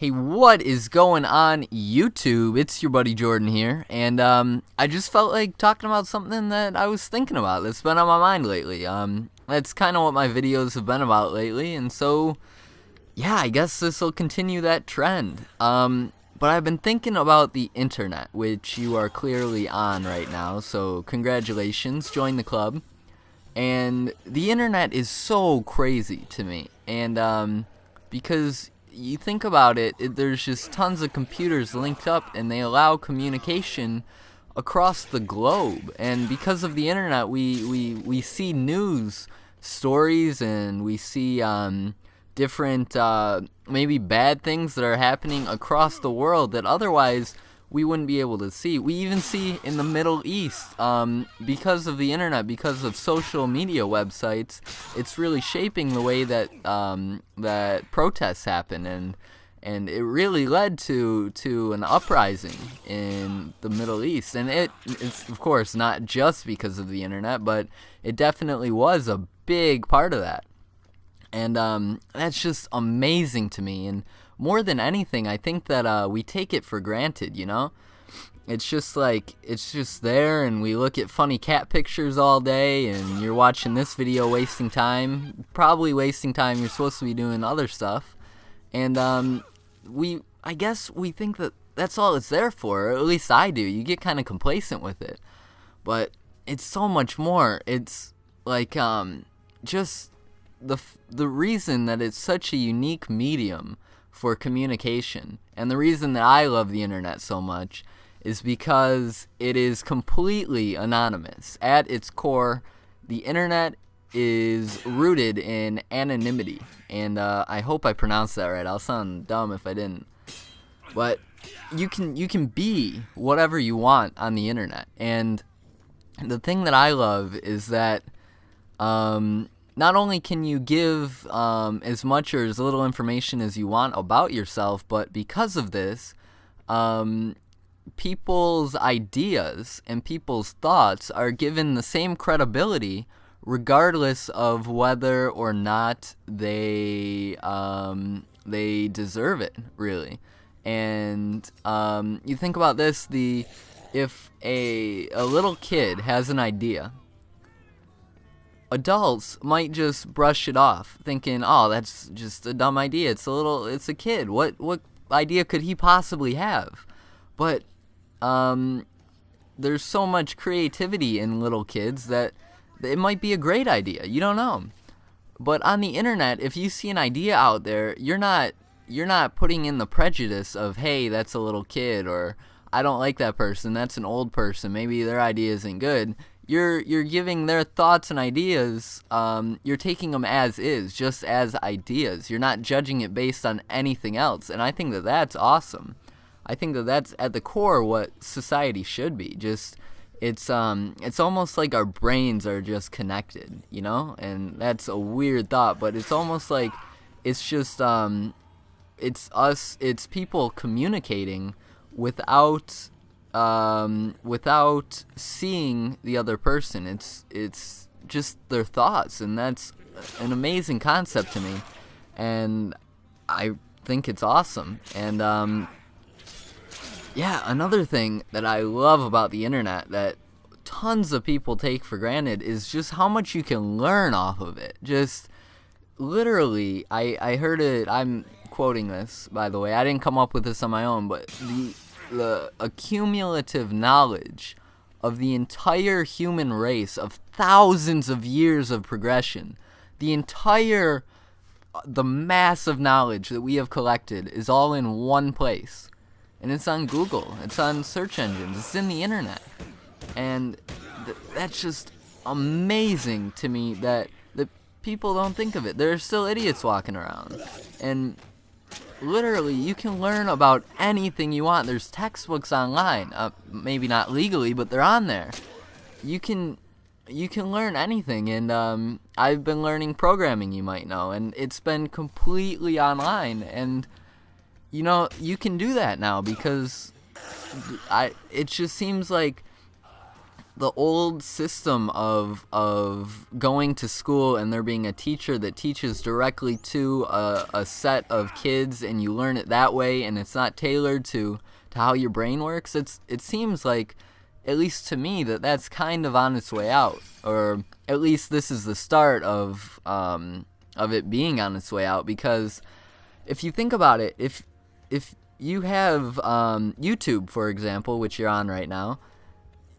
Hey, what is going on YouTube? It's your buddy Jordan here, and I just felt like talking about something that I was thinking about that's been on my mind lately. That's kind of what my videos have been about lately, and so yeah, I guess this will continue that trend. But I've been thinking about the internet, which you are clearly on right now, so congratulations, join the club. And the internet is so crazy to me, and because you think about it, there's just tons of computers linked up, and they allow communication across the globe. And because of the internet, we see news stories, and we see different maybe bad things that are happening across the world that otherwise we wouldn't be able to see. We even see in the Middle East, because of the internet, because of social media websites, it's really shaping the way that that protests happen, and it really led to an uprising in the Middle East. And it's of course not just because of the internet, but it definitely was a big part of that. And that's just amazing to me. And more than anything, I think that we take it for granted, you know? It's just like, it's just there, and we look at funny cat pictures all day, and you're watching this video wasting time, probably wasting time you're supposed to be doing other stuff. And I guess we think that that's all it's there for, or at least I do. You get kind of complacent with it. But it's so much more. It's like just the reason that it's such a unique medium for communication, and the reason that I love the internet so much, is because it is completely anonymous. At its core, the internet is rooted in anonymity, and I hope I pronounced that right. I'll sound dumb if I didn't. But you can be whatever you want on the internet, and the thing that I love is that not only can you give as much or as little information as you want about yourself, but because of this, people's ideas and people's thoughts are given the same credibility regardless of whether or not they deserve it, really. And you think about this, if a little kid has an idea, adults might just brush it off, thinking, "Oh, that's just a dumb idea. It's a kid. What idea could he possibly have?" But there's so much creativity in little kids that it might be a great idea. You don't know. But on the internet, if you see an idea out there, you're not putting in the prejudice of, "Hey, that's a little kid," or "I don't like that person. That's an old person. Maybe their idea isn't good." You're giving their thoughts and ideas, you're taking them as is, just as ideas. You're not judging it based on anything else, and I think that that's awesome. I think that that's at the core what society should be. Just it's almost like our brains are just connected, you know? And that's a weird thought, but it's almost like it's just it's people communicating without seeing the other person. It's just their thoughts, and that's an amazing concept to me, and I think it's awesome. And yeah, another thing that I love about the internet that tons of people take for granted is just how much you can learn off of it. Just literally, I heard it, I'm quoting this, by the way, I didn't come up with this on my own, but the accumulative knowledge of the entire human race, of thousands of years of progression, the massive knowledge that we have collected is all in one place. And it's on Google, it's on search engines, it's in the internet. And that's just amazing to me that people don't think of it. There are still idiots walking around. And literally, you can learn about anything you want. There's textbooks online, maybe not legally, but they're on there. You can learn anything, and I've been learning programming, you might know, and it's been completely online. And you know, you can do that now because it just seems like the old system of going to school and there being a teacher that teaches directly to a set of kids, and you learn it that way, and it's not tailored to how your brain works. It seems like, at least to me, that's kind of on its way out, or at least this is the start of it being on its way out. Because if you think about it, if you have YouTube, for example, which you're on right now,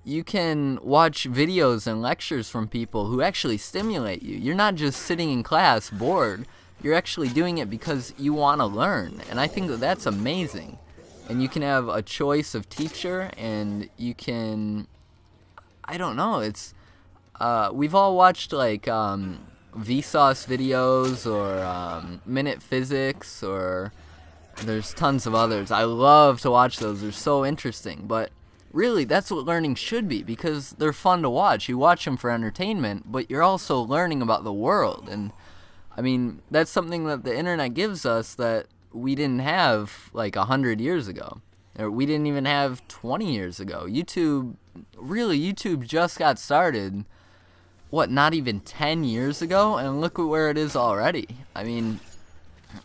you can watch videos and lectures from people who actually stimulate you. You're not just sitting in class bored. You're actually doing it because you want to learn. And I think that's amazing. And you can have a choice of teacher, and you can, I don't know, it's, we've all watched like Vsauce videos, or Minute Physics, or there's tons of others. I love to watch those. They're so interesting. But really, that's what learning should be, because they're fun to watch. You watch them for entertainment, but you're also learning about the world. And I mean, that's something that the internet gives us that we didn't have like 100 years ago, or we didn't even have 20 years ago. YouTube just got started, not even 10 years ago, and look at where it is already. I mean,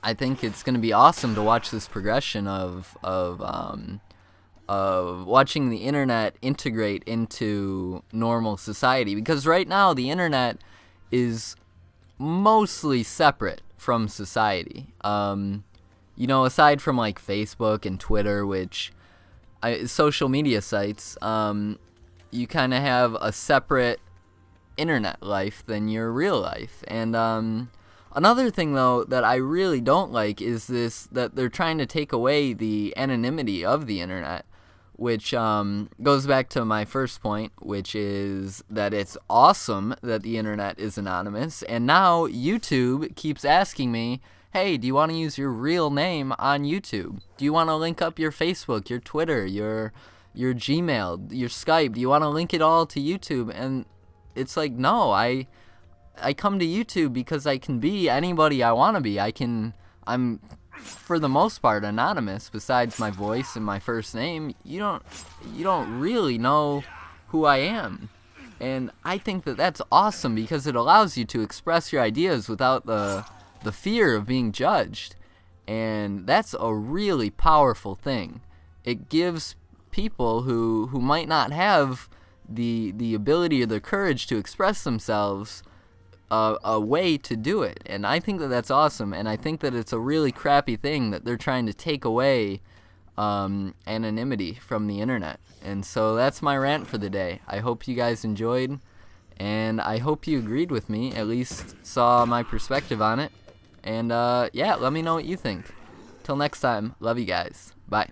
I think it's going to be awesome to watch this progression of watching the internet integrate into normal society, because right now the internet is mostly separate from society. Aside from like Facebook and Twitter, which social media sites, you kind of have a separate internet life than your real life. And another thing, though, that I really don't like is that they're trying to take away the anonymity of the internet, which goes back to my first point, which is that it's awesome that the internet is anonymous. And now YouTube keeps asking me, hey, do you want to use your real name on YouTube? Do you want to link up your Facebook, your Twitter, your Gmail, your Skype? Do you want to link it all to YouTube? And it's like, no, I come to YouTube because I can be anybody I want to be. I'm for the most part anonymous, besides my voice and my first name. You don't really know who I am. And I think that that's awesome, because it allows you to express your ideas without the fear of being judged. And that's a really powerful thing. It gives people who might not have the ability or the courage to express themselves a way to do it. And I think that that's awesome. And I think that it's a really crappy thing that they're trying to take away anonymity from the internet. And so that's my rant for the day. I hope you guys enjoyed, and I hope you agreed with me, at least saw my perspective on it. And yeah, let me know what you think. Till next time, love you guys. Bye.